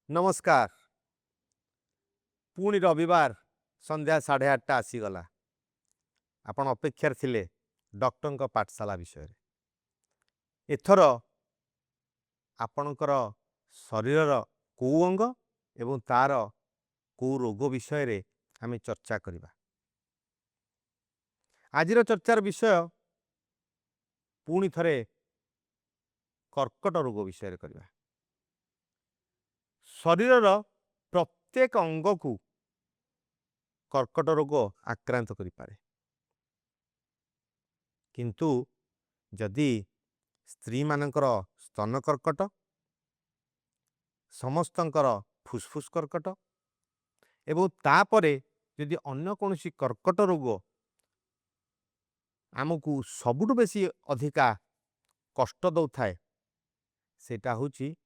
नमस्कार। पुणी रविवार संध्या 8:30 आसीगला। आपण अपेक्षार थिले डॉक्टर पाठशाला विषय एथर आपणकर शरीरर को अंग एवं तार को रोग विषय रे आमे चर्चा करिबा। आजिर चर्चार विषय पुणी थरे कर्कट रोग विषय करिबा। शरीरर प्रत्येक अंग को कर्कट रोग आक्रांत करि पारे, किंतु जदि स्त्री मानकर स्तन कर्कट, समस्तंकर फुसफुस कर्कट एवं तापरे यदि अन्य कोनोसी कर्कट रोग आमको सबुठु बेसी अधिका कष्ट दौ थाए, सेटा होची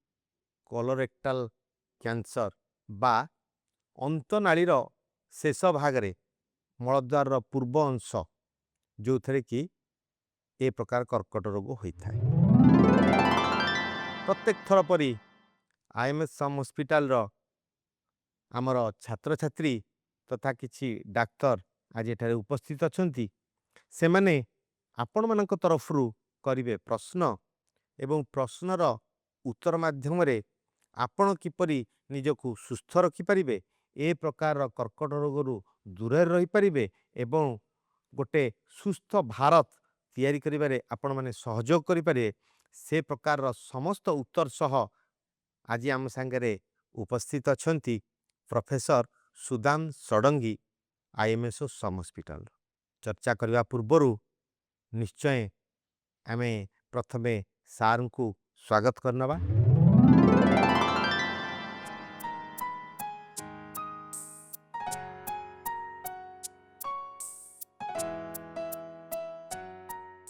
कोलोरेक्टल कैंसर बा अंतनालीर शेष भागरे मलद्वार पूर्व अंश जो थे कि ए प्रकार कर्कट रोग होता है। प्रत्येक थर परी आईएमएस हॉस्पिटल रो आमर छात्र छात्री तथा किछि डाक्तर आज एठारे उपस्थित अछंती। से माने आपण मानक तरफरु करिवे प्रश्न एवं प्रश्नर उत्तर माध्यम रे आपण किपरि निजकु सुस्थ रखि परिबे, ए प्रकार कर्कट रोगरु दूर रही परिबे एवं गोटे सुस्थ भारत तैयारी करिबारे आपण माने सहयोग करि पारे, से प्रकार समस्त उत्तर सह आज आम सांगरे उपस्थित अछंती professor Sudan Shadangi IMS hospital. चर्चा करने पूर्वर निश्चय आमे प्रथमे सार को स्वागत करनवा।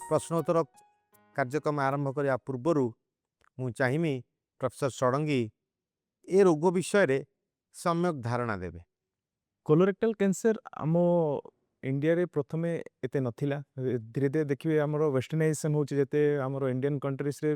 प्रश्नोत्तर कार्यक्रम आरंभ करने पूर्वर मु चाहिमी प्रोफेसर षडंगी ए रोग विषय रे सम्यक धारणा देबे। कोलोरेक्टल कैंसर आम इंडिया रे प्रथमे एते नथिला, धीरे धीरे देखिए आमर वेस्टर्नाइजेशन होची, जेते आमर इंडियन कंट्रीज रे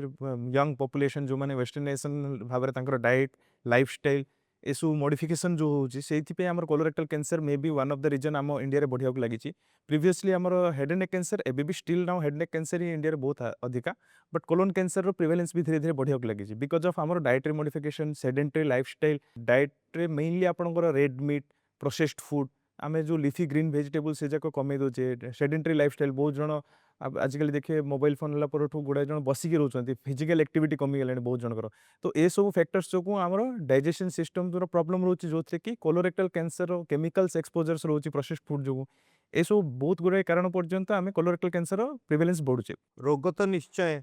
यंग पॉपुलेशन जो माने वेस्टर्नाइजेशन भाबरे तांकर डाइट लाइफस्टाइल एसु मॉडिफिकेशन जो होची, सेथि पे आमर colorectal cancer may be one of the reason आम इंडिया रे बढ़िया को लागिची। प्रीवियसली आमर हेड एंड नेक कैंसर एबे भी still now head neck cancer ही इंडिया रे बहुत अधिका, बट कोलोन कैंसर रो प्रिवेलेंस भी धीरे धीरे बढ़िया को लागिची बिकॉज ऑफ आमर dietary modification sedentary lifestyle. Diet रे मेनली आपनकर रेड मीट प्रोसेस्ड फूड आमे जो लिफी ग्रीन वेजिटेबल से जाक कमे दौचे। सेडेंटरी लाइफस्टाइल बहुत जन आजिकल देखिए मोबाइल फोन है गुड़ाए जन बसिक रोचे, फिजिकल एक्टिविटी कमी गलानी बहुत जनकर। तो ये सब फैक्टर्स जो आमर डाइजेशन सिस्टम जो प्रॉब्लम रोचे, जो थे कि कोलोरेक्टल कैंसर केमिकल्स एक्सपोजर्स रोचे प्रोसेस्ड फूड जो ये सब बहुत गुड़ाए कारण पर्यंत आम कोलोरेक्टल कैंसर प्रिवेलेंस बढ़ुचे। रोग तो निश्चय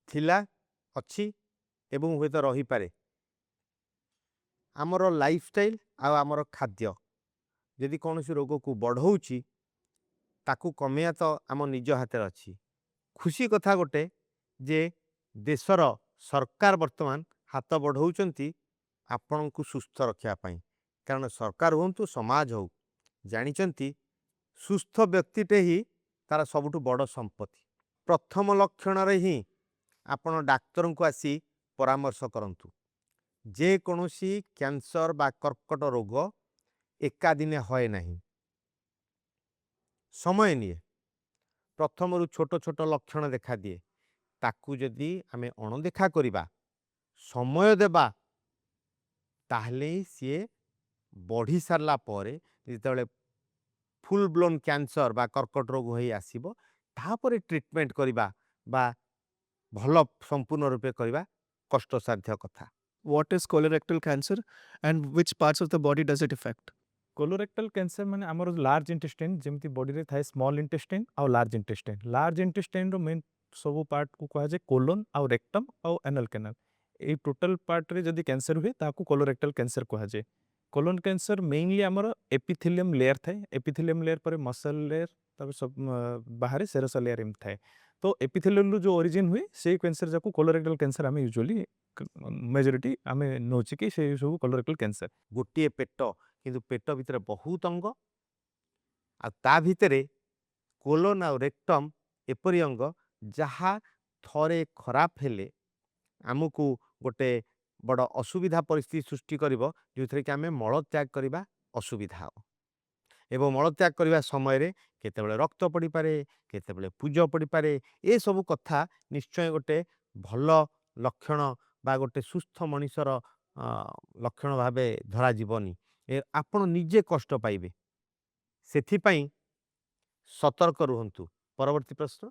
थिला अच्छी एवं हुए तो रही पारे। आमर लाइफस्टाइल आमर खाद्य यदि कौन सी रोग को बढ़ौची ताकू कमिया तो आम निज हाथ अच्छी। खुशी कथा गोटे जे देशर सरकार वर्तमान हाथ बढ़ाऊँच आपण को सुस्थ रखापी, कारण सरकार हूँ समाज हो जानी सुस्थ व्यक्तिटे ही तार सबुठ बड़ संपत्ति। प्रथम लक्षण रे ही आपण डाक्तर को आसी परामर्श करंतु। जे कौनसी कैंसर बा कर्कट रोग एका दिने होए नहीं, समय निये। प्रथम रु छोट छोट लक्षण देखा दिए, ताकू जदि आमे अणदेखा करिबा समय देबा ताहले सी बढ़ी सारला परे जितेबाला फुल ब्लोन कैंसर बा कर्कट रोग होई आसीबो, तापरे ट्रीटमेंट करिबा बा भल संपूर्ण रूपे करिबा कष्टसाध्य कथा। What is colorectal cancer and which parts of the body does it affect? Colorectal cancer माने आमर लार्ज इंटेस्टाइन जेमती बॉडी रे थाए स्मॉल इंटेस्टाइन और लार्ज इंटेस्टाइन। लार्ज इंटेस्टाइन रो मेन सब पार्ट को कहा जाए कोलोन और रेक्टम और एनल कैनाल। ए टोटल पार्ट रे जदी कैंसर हुए ताकू कोलोरेक्टल कैंसर कहा जाए। कोलोन कैंसर मेनली आमर एपिथेलियम लेयर थाए, एपिथेलियम लेयर पर मसल लेयर तब सब बाहर सेरस लेयर एम थाए। तो एपिथेलियल जो ओरिजिन हुए से कैंसर जाकू कोलोरेक्टल कैंसर आमे यूजुअली मेजॉरिटी आमे नोची कि से सब कोलोरेक्टल कैंसर। गोटे पेट किंतु पेट भितर बहुत अंग आ ता भितरे कोलोन आ रेक्टम एपरी अंग जहा थरे खराब हेले आमको गोटे बड़ असुविधा परिस्थिति सृष्टि करिवो जोथिरे कि आमे मल त्याग करिबा असुविधा हो एवं मलत्याग करने समय केतेबेले रक्त पड़ी पारे केतेबेले पूज पड़ी पारे ए सब कथा निश्चय गोटे भल लक्षण बा गोटे सुस्थ मनीषर लक्षण भावे धरा जीवनी आपण निजे कष्ट पाइबे सेथिपाई सतर्क रुहंतु। परवर्ती प्रश्न।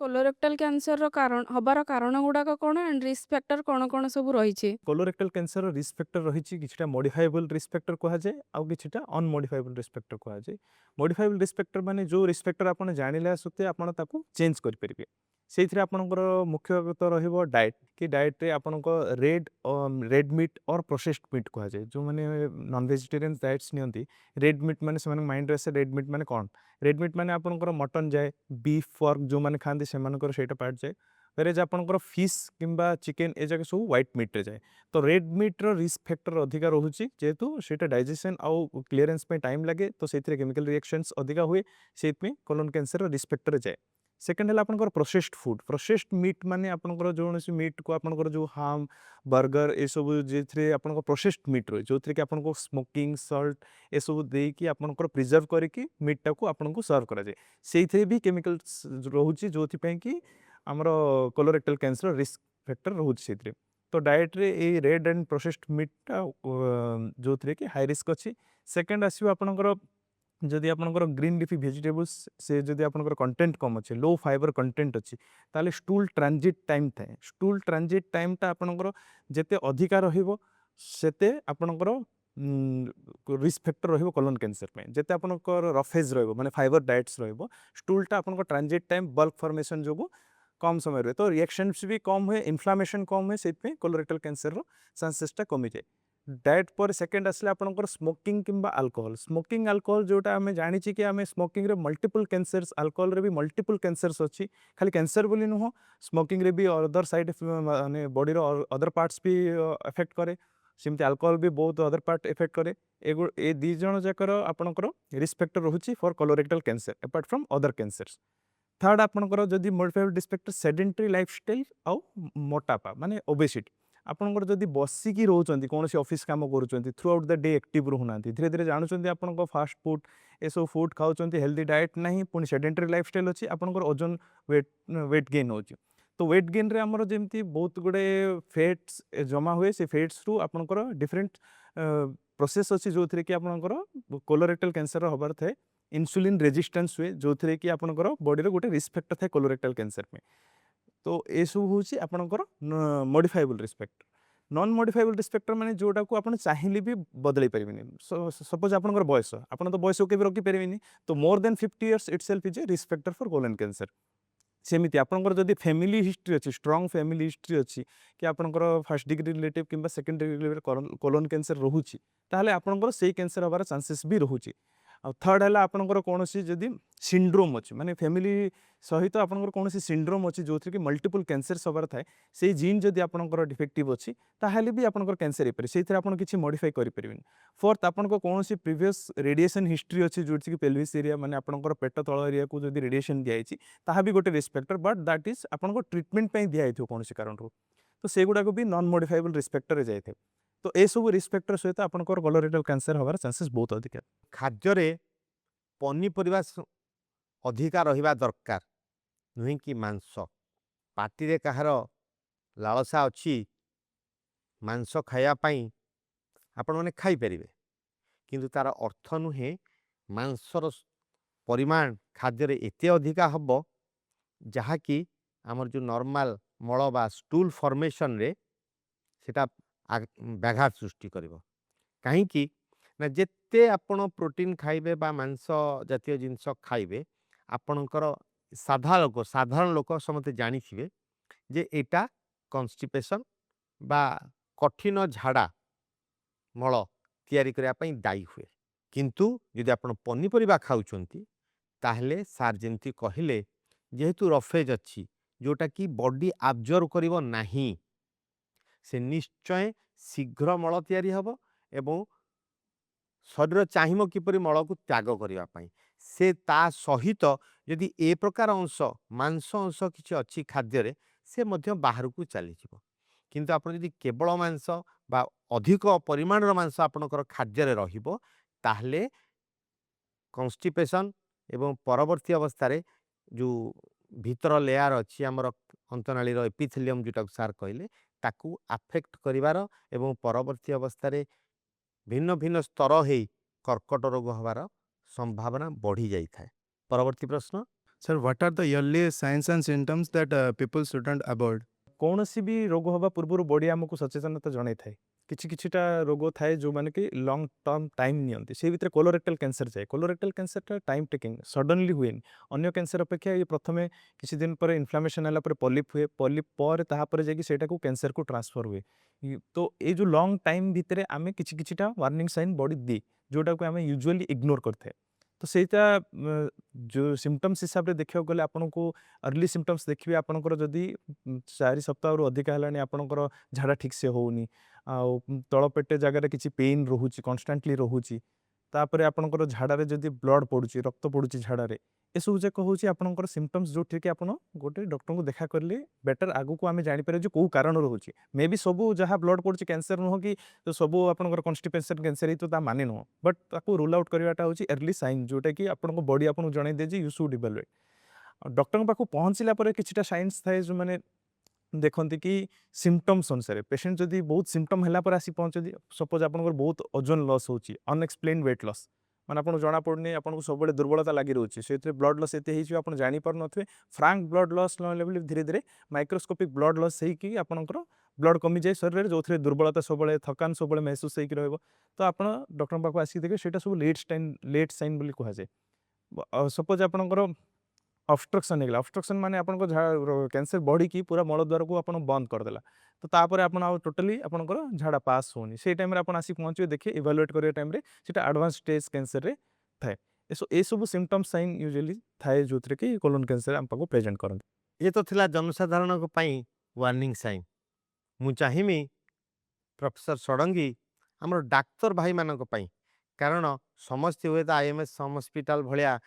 कोलोरेक्टल कैंसर रो कारण हबार कारण गुड़ाक कौन एंड रिस्क फैक्टर कौन कौन सब रही? कोलोरेक्टल कैंसर रिस्क फैक्टर रही किछिटा मॉडिफाइबल रिस्क फैक्टर कहा जाए आउ किछिटा अनमॉडिफाइबल रिस्क फैक्टर कहा जाए। मॉडिफाइबल रिस्क फैक्टर माने जो रिस्क फैक्टर आपण जानिला सते आपण ताकू चेंज कर परिबे सेथिरे आपणकर मुख्यतः रहिबो डाइट कि डाइट रे आपणको रेड मीट और प्रोसेस्ड मीट कहा जाए जो माने नॉन वेजिटेरियन डाइट्स नियंती रेड मीट माने से माइंड रे रेड मीट माने कौन रेड मीट माने आपणकर मटन जाए बीफ फॉर्क जो माने खांदी से मानकर सेटा पार्ट जाए वेरेज आपणकर फिश किंबा चिकेन ए जगह सब व्हाइट मीट रे जाए तो रेड मीट रो रिस्क फैक्टर अधिक रोचे जेहेतु सेटा डाइजेशन आउ क्लीयरेंस में टाइम लगे तो से केमिकल रिएक्शंस अधिक हुए से कोलोन कैंसर रिस्क फैक्टर जाए। सेकेंड है आपनकर प्रोसेस्ड फूड प्रोसेस्ड मीट माने आपनकर जो मीट को आपनकर जो हाम बर्गर ए सब जे आपनकर प्रोसेस्ड मीट रही जो कि आपनको स्मोकिंग सल्ट ए सब दे कि आपनकर प्रिजर्व करके मीट टाको आपनको सर्व करा जाए से भी केमिकल्स रोचे जो कि आमर कोलोरेक्टल कैंसर रिस्क फैक्टर रोचे से तो डाइट रे ए रेड एंड प्रोसेस्ड मीटा जो कि हाई रिस्क अच्छी। सेकेंड आसो आपनकर जदि आपनकर ग्रीन लिफी वेजिटेबल्स से जदि आपनकर कंटेंट कम अच्छे लो फाइबर कंटेंट अच्छी ताले स्टूल ट्रांजिट टाइम थाए स्टूल ट्रांजिट टाइम टा आपनकर जेते अधिका रहिबो सेते आपनकर रिस्क फैक्टर रहिबो कोलोन कैंसर में जेते आपनकर रफेज रहिबो माने फाइबर डाइट्स रहिबो स्टूल टा आपनकर ट्रांजिट टाइम बल्क फॉर्मेशन जोगु कम समय रहे तो रिएक्शंस भी कम हुए इन्फ्लामेशन कम हुए से कोलोरेक्टल कैंसर रो चांसेसटा कमी जाए। डाइट पर सेकेंड आसले आपनकर स्मोकिंग किंबा अल्कोहल स्मोकिंग अल्कोहल जोटा आमे जानी कि आमे स्मोकिंग रे मल्टीपल कैंसर्स अल्कोहल रे भी मल्टीपल कैंसर्स अच्छी खाली कैंसर बोली नुह स्मोकिंग रे भी अदर साइड माने बॉडी रो अदर पार्ट्स भी अफेक्ट करे सेमती अल्कोहल भी बहुत अदर पार्ट इफेक्ट करे ए दी जण जाकर आपनकर रिस्क फैक्टर रहुची for colorectal cancer apart from other cancers. Third आपनकर जदि modified risk factor sedentary lifestyle आउ मोटापा माने ओबेसिटी आपनकर जदि बसिकी रोचंती कौन ऑफिस काम करूँ through out the day active रहना धीरे धीरे जानते आप फास्ट फूड ए सब फूड खाऊँ हेल्दी डाइट ना पुणी सेडेंटरी लाइफस्टाइल अच्छी आपनकर ओजन वेट गेन हो तो वेट गेन रे हमर जेमती बहुत गुड़े फैट्स जमा हुए से फैट्स रु आपनकर डिफरेंट प्रोसेस अच्छी जो थी कि आपनकर कोलोरेक्टल कैंसर हबार थे इंसुलिन रेजिस्टेंस हुए जो थी कि आपनकर बॉडी रो गोटे रिस्क फैक्टर थे कोलोरेक्टल कैंसर में तो ये सब हूँ आपनकर modifiable risk factor. Non modifiable risk factor माने जोटा को आपन चाहिए भी बदल पारिबेनी सपोज आपनकर बयस आपन तो बयस के भी रखी पारिबेनी तो more than 50 years itself is a risk factor for colon cancer. सेमिति आपनकर जदि फैमिली हिस्ट्री अच्छी स्ट्रॉन्ग फैमिली हिस्ट्री अच्छी कि आपनकर फर्स्ट डिग्री रिलेटिव किंबा second degree relative colon cancer रोहुची ताहले आपनकर सेही कैंसर हबार चांसेस भी रोहुची। आ थर्ड है आपनकर कौन जदि सिंड्रोम अच्छी माने फैमिली सहित आपनकर कौन सिंड्रोम अच्छी जो कि मल्टीपल कैंसर हबार थाए से जीन जदि आपनकर डिफेक्टिव अच्छी ताहले भी आपनकर कैंसर हो पारे से आपन किछि मॉडिफाई करि परिबेनी। फोर्थ आपनकर कौन प्रीवियस रेडिएशन हिस्ट्री अच्छी जो कि पेल्विस एरिया माने आपनकर पेट तल एरिया को जदि रेडिएशन दिखाई ताहा भी गोटे risk factor but that is आपनकर ट्रीटमेंट पे दिखाई कौन कारण तो सेगुड़ा भी नॉन मॉडिफाइबल रिस्क फैक्टर जाए तो ये सब रिस्क फैक्टर सहित आपनकर कोलोरेक्टल कैंसर हबार चांसेस बहुत अधिक। खाद्य पनीपरिया अधिका रहिबा दरकार नुहे कि मांस पार्टी कहार लालसा अच्छी मांस खायापाई आपण मैंने खाईपर किंतु तार अर्थ नुहे मांसर परिमाण खाद्य एते अधिका हम जहाँकि आमर जो नॉर्मल मल बा स्टूल फॉर्मेशन रे सेटा व्याघात सृष्टि करिवो कहीं ना जेते आपण प्रोटीन खाइबे बा मांस जातीय जिनस खाइबे आपणकर साधारण लोक समते जानिथिबे जे एटा कन्स्टिपेशन बा कठिन झाड़ा मल तैयारी करिया पई दायी हुए किंतु यदि आपण पनीपरिबा खाउचंती ताहले सार जेंती कहिले जेहेतु रफेज अच्छी जोटा कि बॉडी आब्जर्व करिवो नाही से निश्चय शीघ्र मल तैयारी हबो एवं शरीर चाहिए किपरि मल को त्याग करने से ता सहित यदि ए प्रकार अंश मांस अंश किसी अच्छी खाद्य से मध्य बाहर को चली କିନ୍ତୁ ଆପଣ ଯଦି କେବଳ ମାଂସ ବା ଅଧିକ ପରିମାଣର ମାଂସ ଆପଣଙ୍କର ଖାଦ୍ୟରେ ରହିବ ତାହେଲେ କନଷ୍ଟିପେସନ୍ ଏବଂ ପରବର୍ତ୍ତୀ ଅବସ୍ଥାରେ ଯେଉଁ ଭିତର ଲେୟାର ଅଛି ଆମର ଅନ୍ତନାଳୀର ଏପିଥେଲିୟମ୍ ଯେଉଁଟାକୁ ସାର୍ କହିଲେ ତାକୁ ଆଫେକ୍ଟ କରିବାର ଏବଂ ପରବର୍ତ୍ତୀ ଅବସ୍ଥାରେ ଭିନ୍ନ ଭିନ୍ନ ସ୍ତର ହେଇ କର୍କଟ ରୋଗ ହେବାର ସମ୍ଭାବନା ବଢ଼ି ଯାଇଥାଏ। ପରବର୍ତ୍ତୀ ପ୍ରଶ୍ନ। Sir, what are the earliest signs and symptoms that people shouldn't avoid? କୌଣସି ବି ରୋଗ ହେବା ପୂର୍ବରୁ ବଡି ଆମକୁ ସଚେତନତା ଜଣାଇଥାଏ। କିଛିଟା ରୋଗ ଥାଏ ଯେଉଁମାନେ କି ଲଙ୍ଗ ଟର୍ମ ଟାଇମ୍ ନିଅନ୍ତି। ସେ ଭିତରେ କୋଲୋରେକ୍ଟାଲ କ୍ୟାନ୍ସର ଯାଏ। କୋଲୋରେକ୍ଟାଲ କ୍ୟାନ୍ସରଟା ଟାଇମ୍ ଟେକିଂ, ସଡନଲି ହୁଏନି। ଅନ୍ୟ କ୍ୟାନ୍ସର ଅପେକ୍ଷା ଇଏ ପ୍ରଥମେ କିଛି ଦିନ ପରେ ଇନଫ୍ଲାମେସନ୍ ହେଲା ପରେ ପଲିପ୍ ହୁଏ, ପଲିପ୍ ପରେ ତାପରେ ଯାଇକି ସେଇଟାକୁ କ୍ୟାନ୍ସରକୁ ଟ୍ରାନ୍ସଫର ହୁଏ। ତ ଏଇ ଯେଉଁ ଲଙ୍ଗ ଟାଇମ୍ ଭିତରେ ଆମେ କିଛିଟା ୱାର୍ଣ୍ଣିଂ ସାଇନ୍ ବଡି ଦିଏ ଯେଉଁଟାକୁ ଆମେ ୟୁଜୁଆଲି ଇଗ୍ନୋର କରିଥାଏ। ତ ସେଇଟା ଯେଉଁ ସିମ୍ପଟମ୍ସ ହିସାବରେ ଦେଖିବାକୁ ଗଲେ ଆପଣଙ୍କୁ अर्ली सिम्पटम्स देखिए आपणकर जदि 4 सप्ताह अधिका है आपणकर झाड़ा ठीक से होनी तल पेटे जगह किसी पेन रोचे कन्स्टांटली रोचे तापर आपणकर झाड़ारे जदि ब्लड पड़ुची रक्त पड़ुची झाड़ारे ए सब जाक हूँ आपणकर सिम्पटम्स जो कि आप गोटे डॉक्टर को देखा करें बेटर आगु को आम जापर जो कौ कारण रोचे मे बी सब जहाँ ब्लड पड़ुची कैंसर नुह कि तो सब आपंकर कन्स्टिपेशन कैंसर ही तो माने नुह बट ताको रूल आउट करवाटा हूँ अर्ली साइन जोटा कि आप बॉडी आपको जन दे यू शुड इवैल्यूएट। डॉक्टर पाखु पहुँचला किछिटा साइंस थाए जो मैंने देखते कि सिम्पटम्स अनुसार पेशेंट जदि बहुत सिम्पटम है आसी पहुँचती सपोज आप बहुत ओजन लॉस होची अनएक्सप्लेन वेट लॉस माने आपको जना पड़नी आपको सब दुर्बलता लगी रोचे से ब्लड लॉस एत आप जापर थे फ्रांक ब्लड लॉस लेवल धीरे धीरे माइक्रोस्कोपिक ब्लड लॉस होगी आपंकर ब्लड कमी जाए शरीर में जो थे दुर्बलता सब थकान सब महसूस होकर रही तो आप डॉक्टर पाखु आसिक देखिए से सब लेट साइन बोली कहुए। सपोज आपंकर ऑब्स्ट्रक्शन है ऑब्स्ट्रक्शन माने आपन कैंसर बॉडी की पूरा मल द्वार को आप बंद करदेला तो तापर आप टोटाली आपंकर झाड़ा पास होनी से टाइम आप आसी पहुँचे देखिए इवैल्यूएट करिया टाइम रे सेटा एडवांस स्टेज कैंसर रे थाए ए सब सिम्पटम साइन यूजुअली थाए जो कि कोलोन कैंसर हम पाको प्रेजेंट करते। ये तो थिला जनसाधारण को पई वार्निंग साइन। मु चाहिमी प्रोफेसर षडंगी हमर डाक्तर भाई मानक पई कारण समस्त हुए तो आईएमएस हॉस्पिटल भलिया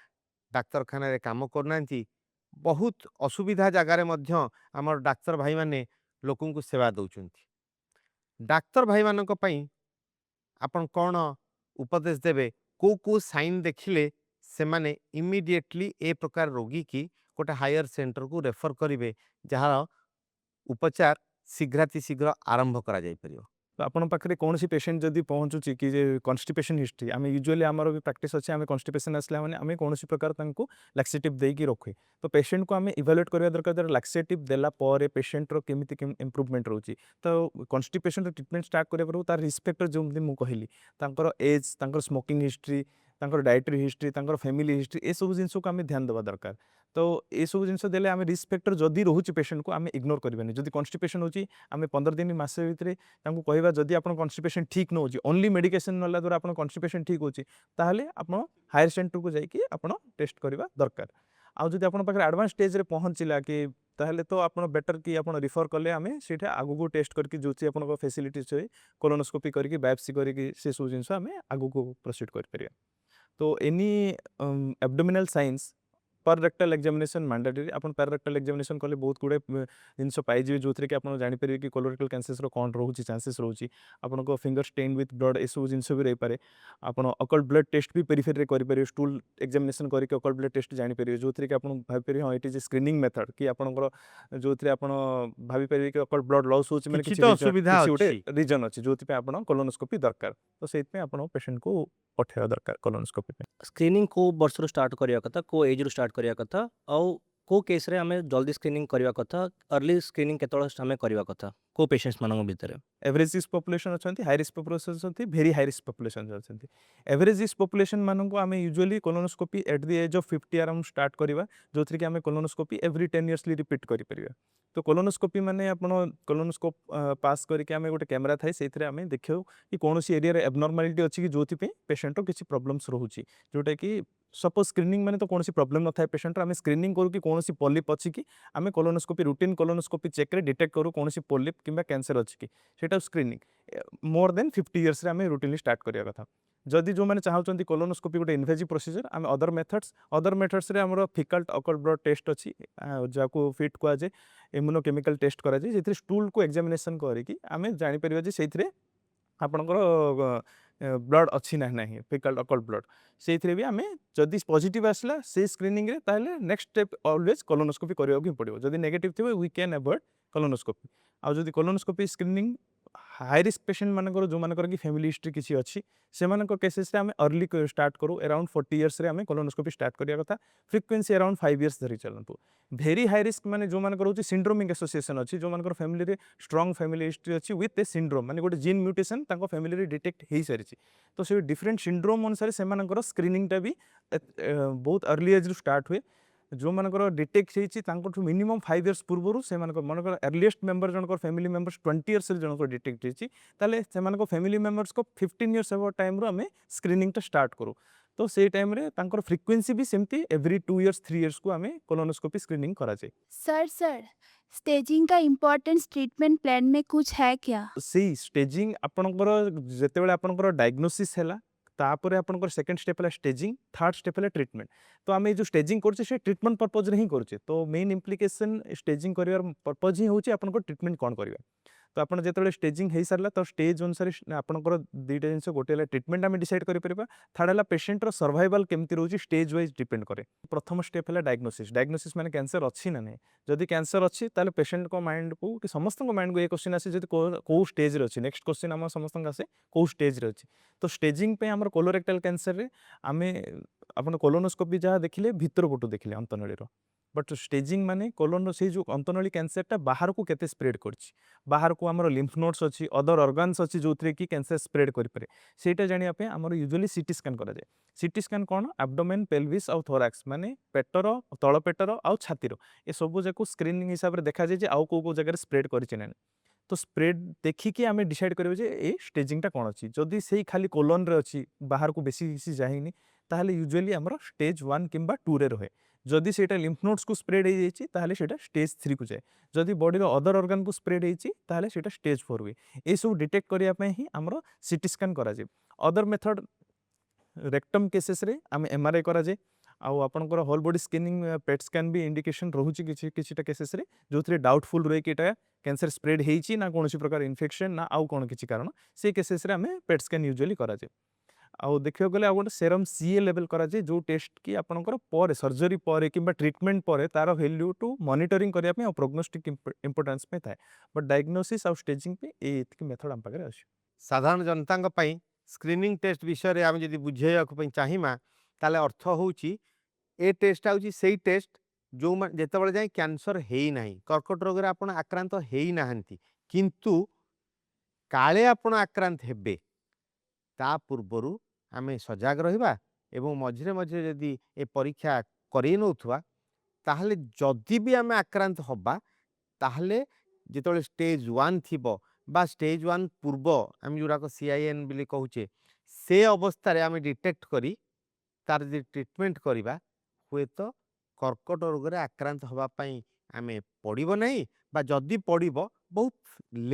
डाक्तरखाना रे काम करनांती बहुत असुविधा जगार मध्य आमर डाक्तर भाई माने लोकन को सेवा दउचंती। डाक्तर भाई मानक पई आपन कौन उपदेश देबे को साइन देखिले से माने इमिडिएटली ए प्रकार रोगी की गोटे हायर सेंटर को रेफर करिवे जहाँ उपचार शीघ्राति शीघ्र आरंभ करा जाय परियो। तो आपन पाखे कौन सी पेशेंट जदि पहुँचुची कि कन्स्टिपेशन हिस्ट्री आम यूजुअली आमर भी प्रैक्टिस अच्छे आम कन्स्टिपेशन आसला मैंने आम कौन प्रकार लैक्सेटिव देकी रखे तो पेशेंट को आम इवैल्यूएट करवा दरकार लैक्सेटिव देला पर पेशेंट केमिति इम्प्रूवमेंट रोची तो कन्स्टिपेशन ट्रिटमेंट स्टार्ट करा तार रिस्पेक्ट जो मुझे कहली as smoking history dietary history family history ए सब जिन को आम ध्यान देवा दरकार तो ये सब जिन देले आम रिस्क फैक्टर जदि रोचे पेशेंट को आम इग्नोर करबानी जदि कन्स्टिपेशन होची आम 15 दिन मास भितर कहवा जदि आप कन्स्टिपेशन ठीक न हो ओनली मेडिकेशन नाला द्वारा आप कन्स्टिपेशन ठीक होची ताहले आप हायर सेंटर को जाइए आप टेस्ट करवा दरकार आउ जदि आप एडवांस स्टेज रे पहुँचला कि ताहले तो आप बेटर कि आप रिफर कले आम से आगु को टेस्ट करके जो आप फैसिलिटीज है कोलोनोस्कोपी करके बायोप्सी करके से सब जिन आम आगु को प्रोसीड कर तो एनी एब्डोमिनल साइंस पर रेक्टल एग्जामिनेशन मैंडेटरी अपन पर रेक्टल एग्जामिनेशन कले बहुत गुड़े जिनस पाइबे जो थे कि आप जापर कि कोलोरेक्टल कैंसर कौन रोचे चांसेस रोचे आपको फिंगर स्टेन विथ ब्लड ए सब जिन भी रही पारे आप अकल्ट ब्लड टेस्ट भी पेरिफेरी करेंगे स्टूल एग्जामिनेशन करके अकल्ट ब्लड टेस्ट जापर जो थे कि आप भाई हाँ ये स्क्रीनिंग मेथड कि आपंकर जो थे आप भाई कि अकल्ट ब्लड लॉस हो रीजन अच्छे जो आप कोलोनोस्कोपी दरकार तो से पेशेंट को पठेवा दरकार कोलोनोस्कोपी स्क्रीनिंग को वर्ष स्टार्ट करिया कथा को एज रू स्टार्ट करिया कथा और को केस रे हमें जल्दी स्क्रीनिंग करिया कथा अर्ली स्क्रीनिंग केतळ हमें करिया कथा को पेशेंट्स मानक भितर एवरेज रिस्क पॉपुलेशन अच्छा हाई रिस्क पॉपुलेशन अच्छा वेरी हाई रिस्क पॉपुलेशन अच्छा एवरेज रिस्क पॉपुलेशन मानक आम usually colonoscopy at the age of 50 around start करवा जो थी कि आम कोलोनोस्कोपी एवरी 10 इयर्सली रिपीट करें तो कोलोनोस्कोपी माने आप कोलोनोस्कोप पास करके आम गोटे कैमेरा थाए से आम देखो कि कौन सी एरिया एबनॉर्मालिटी अच्छी कि जो पेशेंट किसी प्रॉब्लम्स रोचे जोटा कि सपोज स्क्रीनिंग माने तो कौन सी प्रॉब्लम न था पेशेंट आम स्क्रीनिंग करूँ कि कौन सी पॉलिप अच्छी कि आम colonoscopy routine colonoscopy check detect करूँ कौन सी पॉलिप कि कैंसर अच्छी कि सेटा स्क्रीनिंग मोर देन 50 इयर्स आम रूटीनली स्टार्ट करिया कथा जदि जो मैंने चाहते कोलोनोस्कोपी गोटे इन्वेजिव प्रोसीजर आम अदर मेथड्स रे हमरो फिकल्ट अकल्ट ब्लड टेस्ट अच्छी जाको फिट कह जाए इम्यूनोकेमिकल टेस्ट करा जाए जे स्टूल को एग्जामिनेशन करिकी आम जापर जे से आपणकर ब्लड अच्छी ना नहीं फिकल्ट अकल्ट ब्लड से भी आम जदि पॉजिटिव आसला से स्क्रीनिंग रे ताहले नेक्स्ट स्टेप ऑलवेज कोलोनोस्कोपी करने को पड़ो जदि नेगेटिव थे वी कैन अवॉइड कोलोनोस्कोपी आउ जदि colonoscopy screening high risk patient मानकर जो मानकर कि फैमिली हिस्ट्री किसी अच्छी से केसेस रे आम अर्ली स्टार्ट करूँ अराउंड 40 इयर्स रे आम कोलोनोस्कोपी स्टार्ट करिया कथा फ्रिक्वेंसी अराउंड 5 इयर्स धरी चलतु भेरी हाई रिस्क माने जो मानकर होची सिंड्रोमिक एसोसिएशन अच्छी जो मानकर फैमिली रे स्ट्रॉन्ग फैमिली हिस्ट्री अच्छी विथ ए सिंड्रोम माने गोटे जीन म्यूटेशन तांको फैमिली रे डिटेक्ट हो सारी तो से डिफरेंट सिंड्रोम अनुसार से स्क्रीनिंगटा भी बहुत अर्ली एज रु स्टार्ट हुए जो मानकर डिटेक्ट होती मिनिमम 5 इयर्स पूर्व से मनकर अर्लीस्ट मेंबर जनकर फैमिली मेंबर्स 20 इयर्स जनकर डिटेक्ट होती से फैमिली मेंबर्स को 15 इयर्स एबव टाइम रो आम स्क्रीनिंग स्टार्ट करूँ तो से टाइम रे तांकर फ्रिक्वेंसी भी सेमती एवरी 2 इयर्स 3 इयर्स को आम कोलोनोस्कोपी स्क्रीनिंग करा जाए सर स्टेजिंग का इम्पोर्टेंस ट्रीटमेंट प्लान में कुछ है क्या? से स्टेजिंग आपणकर जितेबाला आपणकर डायग्नोसिस हैला तापर आपणकर सेकंड स्टेप है स्टेजिंग थर्ड स्टेप है ट्रीटमेंट तो आम जो स्टेजिंग करछे ट्रीटमेंट पर्पज रे ही करछे तो मेन इम्प्लिकेशन स्टेजिंग करिवार पर्पज ही होची आपणकर ट्रीटमेंट कौन करवा तो आप जिते स्टेजिंग हो सारा तो स्टेज अनुसार आपंकर दुईटा जिन गोटे ट्रीटमेंट आम डिसाइड करें थर्ड है पेशेंटर सर्वाइवल केमती रोचे स्टेज वाइज डिपेंड करे प्रथम स्टेप है डायग्नोसिस माने कैंसर अच्छी ना नहीं जदि कैंसर अच्छी ताले पेशेंट को माइंड को कि समस्त माइंड को ये क्वेश्चन आसे जब कौ स्टेज रे अच्छी नेक्स्ट क्वेश्चन आम समस्त आसे कौ स्टेज रे अच्छी तो स्टेजिंग पे आम कोलोरेक्टल कैंसर रे आमे अपन कोलोनोस्कोपी जहाँ देखिले भितर पटू देखिले अंतनळीर बट स्टेजिंग माने कोलोन से जो अंतनळी कैंसरटा बाहर को केते स्प्रेड करछि बाहर को आमर लिम्फ नोड्स अच्छी अदर ऑर्गन्स अच्छी जो कि कैंसर स्प्रेड करें सेटा जानिया पे आमर यूजुअली सीटी स्कैन करा जाए सीटी स्कैन कौन एब्डोमेन पेल्विस आउ थोराक्स माने पेटर तल पेटर आउ छातीर ए सब जाक स्क्रीनिंग हिसाब से देखा जाए जे आउ को जगह स्प्रेड कर तो स्प्रेड देखिकी आम डिसाइड करेंगे जे ए स्टेजिंगटा कौन अच्छी जदि से खाली कोलोन रे अच्छी बाहर को बेसी किसी जाइनी ताहले यूजुअली आमर स्टेज 1 किंबा 2 रे रहे जदि सेटा लिम्फ नोड्स को स्प्रेड हो जाइए ताहले सेटा स्टेज 3 को जाए जदि बॉडीर अदर ऑर्गन को स्प्रेड होती ताहले सेटा स्टेज 4 हुए ये सब डिटेक्ट करने ही आमर सीटी स्कैन करा जाए अदर मेथड रेक्टम केसेस रे आम एमआरआई करा जाए आउ आपनकर whole body scanning PET scan भी इंडिकेशन रोचे किसी केसेस रे जो थे डाउटफुल रहे कि कैंसर स्प्रेड होती ना कौन प्रकार इन्फेक्शन ना आउ कौन किसी कारण से केसेस रे आम पेट स्कैन यूजुअली करा जाए आउ देखा गले गोटे सेरम सीए लेवल करा जाए जो टेस्ट की आपनकर पर सर्जरी पर कि ट्रीटमेंट पर तार वैल्यू टू मॉनिटरिंग करने और प्रोग्नोस्टिक इंपोर्टेंस में थाए बट डायग्नोसिस आउ स्टेजिंग पे ये मेथड आम पाखे अच्छे साधारण जनता पई स्क्रीनिंग टेस्ट विषय रे आम जदि बुझेया चाहिमा ताले अर्थ होउची ए टेस्ट आउची सेई टेस्ट जो जेतेबेले जाए कैंसर हेई नाही कर्कट रोग रे आपण आक्रांत हेई नाहंती किंतु काले आपण आक्रांत हेबे ता पूर्वरु आमे सजाग रहिबा एवं मझिरे मझिरे जदि ए परीक्षा करेई नउथुवा ताहले जदि भी आमे आक्रांत हबा ताहले जेतेबेले स्टेज 1 थिबो बा स्टेज 1 पूर्व आम जोराक सीआईएन बिली कहूचे से अवस्था रे आमे डिटेक्ट करी तार जे ट्रीटमेंट करिबा हुए तो कर्कट रोग रे आक्रांत हवा पई आमे पड़िबो नहीं बा जदि पड़िबो बहुत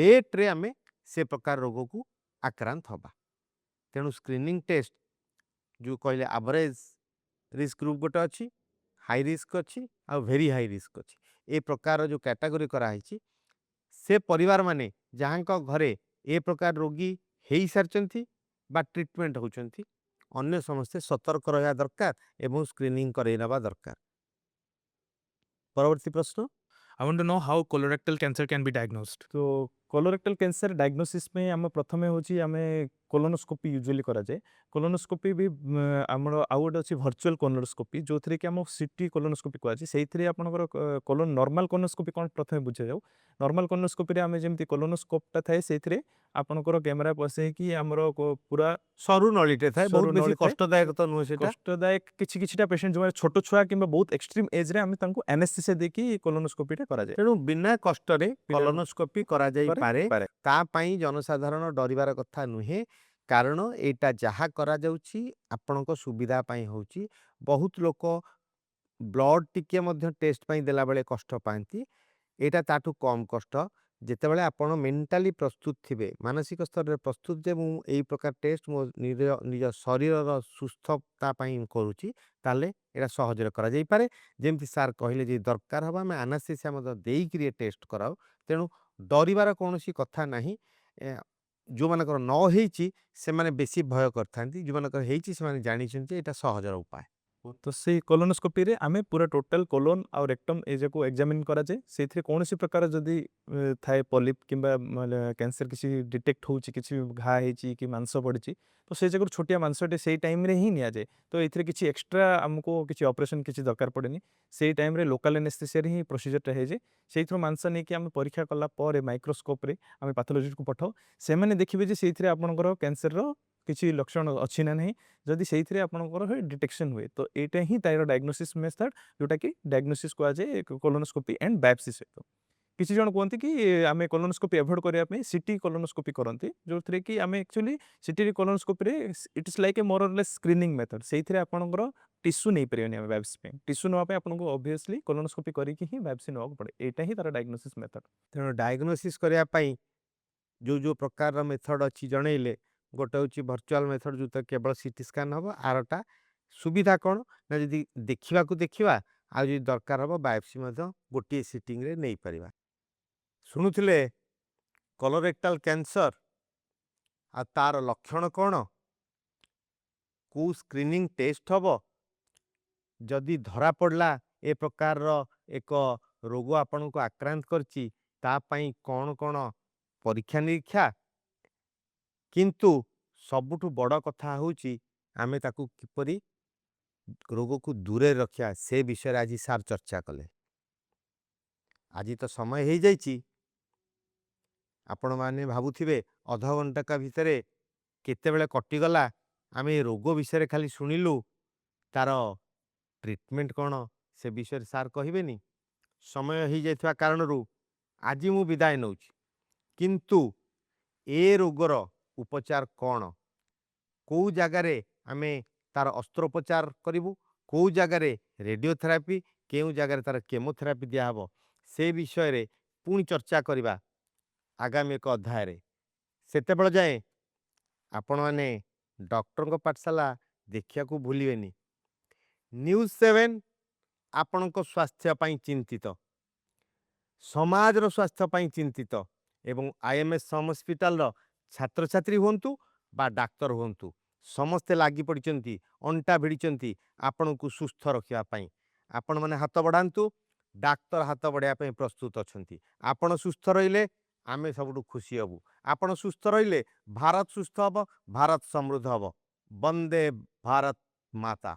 लेट रे आमे से प्रकार रोग को आक्रांत हवा तेणु स्क्रीनिंग टेस्ट जो कहले एवरेज रिस्क ग्रुप गोटे अच्छी हाई रिस्क अच्छी आ वेरी हाई रिस्क अच्छी ए प्रकार जो कैटेगरी कराई से परिवार माने जहाँ घरे ए प्रकार रोगी हो सारी बा ट्रीटमेंट होती अन्य समस्ते सतर्क रहा दरकार एवं स्क्रीनिंग करवा दरकार। परवर्ती प्रश्न I want to know how colorectal cancer can be diagnosed. तो कोलोरेक्टल कैंसर डायग्नोसिस में आम प्रथमे होची आमे कोलोनोस्कोपी यूजुअली करा जाए कोलोनोस्कोपी भी आमर आउ गोटे अच्छी भर्चुआल कोलोनोस्कोपी जो थी कि आम सिटी कोलोनोस्कोपी कहुए से आपंकर कोलोन नॉर्मल कोलोनोस्कोपी कौन प्रथम बुझा जाऊ नॉर्मल कोलोनोस्कोपी आम जमी कोलोनोस्कोपटा थाए से आपंकर कैमेरा पसई कि आमर पूरा सरू नलीटे थाए बहुत सरू बेसी नली थाए। कष्टदायक तो नुहे सेटा कष्टदायक किसी पेशेंट जो छोट छुआ कि बहुत एक्सट्रीम एज रे आम एनेस्थेसिया देकी कोलोनोस्कोपीटा करा जाए तेणु बिना कष्टरे बिना- कॉलोनोस्कोपी करा जाई पारे पारे। ता पई जनसाधारण डरिवार कथा नुहे कारण एटा जहा करा जाउची आपनको सुविधा पई होउची बहुत लोक ब्लड टिके मध्य टेस्ट पई देला बेले कष्ट पांती एटा ताठू कम कष्ट ଯେତେବେଳେ ଆପଣ ମେଣ୍ଟାଲି ପ୍ରସ୍ତୁତ ଥିବେ ମାନସିକ ସ୍ତରରେ ପ୍ରସ୍ତୁତ ଯେ ମୁଁ ଏଇ ପ୍ରକାର ଟେଷ୍ଟ ମୋ ନିଜ ଶରୀରର ସୁସ୍ଥତା ପାଇଁ କରୁଛି ତାହେଲେ ଏଇଟା ସହଜରେ କରାଯାଇପାରେ ଯେମିତି ସାର୍ କହିଲେ ଯେ ଦରକାର ହେବ ଆମେ ଆନାସ୍ଥେସିଆ ମଧ୍ୟ ଦେଇକିରି ଏ ଟେଷ୍ଟ କରାଉ ତେଣୁ ଡରିବାର କୌଣସି କଥା ନାହିଁ ଯେଉଁମାନଙ୍କର ନ ହେଇଛି ସେମାନେ ବେଶୀ ଭୟ କରିଥାନ୍ତି ଯେଉଁମାନଙ୍କର ହେଇଛି ସେମାନେ ଜାଣିଛନ୍ତି ଏଇଟା ସହଜର ଉପାୟ तो से कोलोनोस्कोपी रे आमे पूरा टोटल कोलोन आ रेक्टम ए जाको एग्जामिन करा जाए सेथिरे कोनोसी प्रकार जदी थाए पॉलिप किंबा कैंसर किसी डिटेक्ट होची किसी घा हेची कि मांस पड़ची तो से जगह छोटिया मांसटे से टाइम रे ही निया जाए तो एथिरे किसी एक्स्ट्रा हमको किसी ऑपरेशन किसी दरकार पड़ेनी से टाइम रे लोकल एनेस्थेसिया रे ही प्रोसीजर टा हे जे सेथरो मांस नै कि हम परीक्षा कला पर माइक्रोस्कोप रे हम पैथोलॉजिस्ट को पठाओ से माने देखिबे जे सेथिरे आपनकर कैंसर रो किसी लक्षण अच्छी ना नहीं जदि से आपंकर डिटेक्शन हुए तो यहाँ ही तार डायग्नोसिस मेथड जोटा कि डायग्नोसिस कहुए कोलोनोस्कोपी एंड बायोप्सी सहित किसी जन कहते कि आम कोलोनोस्कोपी एभोड करने सीटी कोलोनोस्कोपी करती जो थे कि आम एक्चुअली सीटी colonoscopy it is like a more less screening method से आपंकर टिश्यू नहीं पारे बायोप्सी टिश्यू नापी आपको ऑब्वियसली कोलोनोस्कोपी करके ही बायोप्सी नाक पड़े यहाँ ही तार डायग्नोसिस मेथड तेणु डायग्नोसिस करने जो जो प्रकार मेथड अच्छी जनइले गोटे हूँ भर्चुआल मेथड जो केवल सीटी स्कान हम आरटा सुविधा कौन ना जदि देखा आ दरकार हम बायोप्सी गोटे सिटिंग रे नहीं पारिबा शुणुले कोलोरेक्टाल कैंसर आ तार लक्षण कौन को स्क्रीनिंग टेस्ट हम जदि धरा पड़ला ए प्रकार एक रोग आपण को आक्रांत करची तापाई कौन कौन परीक्षा निरीक्षा किंतु सबुठु बड़ कथा होची आमे ताकू किपरि रोग को दूरे रखिया से विषय आज सार चर्चा कले आज तो समय हो जाइए आपण माने भाबुथिबे अध घंटा का भितरे केते बेले कटिगला आम ए रोग विषय खाली शुणिलु तार ट्रीटमेंट कौन से विषय सार कहबेनी समय हो जाइथिबा कारणरू आज मु विदाय नौ किंतु ए रोगर उपचार कौन कौ जगार आमे तार अस्त्रोपचार करूँ कौ जगार रेडियोथेरापी केउ जगार तार केमोथेरापी दिहब से विषय रे पुणी चर्चा करवा आगामी एक अध्याय सेते जाए आपण मैंने डॉक्टर पाठशाला देखा भूलेनि न्यूज 7 आपण स्वास्थ्य पाई चिंतित समाज रो स्वास्थ्य पाई चिंतित एवं आईएमएस हॉस्पिटल छात्र छात्री हुंतु बा डाक्तर हुंतु समस्ते लागी पड़िचंती अंटा भिड़िचंती आपण को सुस्थ रखिया पाई आपण माने हाथ बढ़ांतु डाक्तर हाथ बढ़ाया पाई प्रस्तुत अछंती आपण सुस्थ रहिले आमे सबुठु खुशी हबु आपण सुस्थ रहिले भारत सुस्थ हब भारत समृद्ध हब वंदे भारत माता।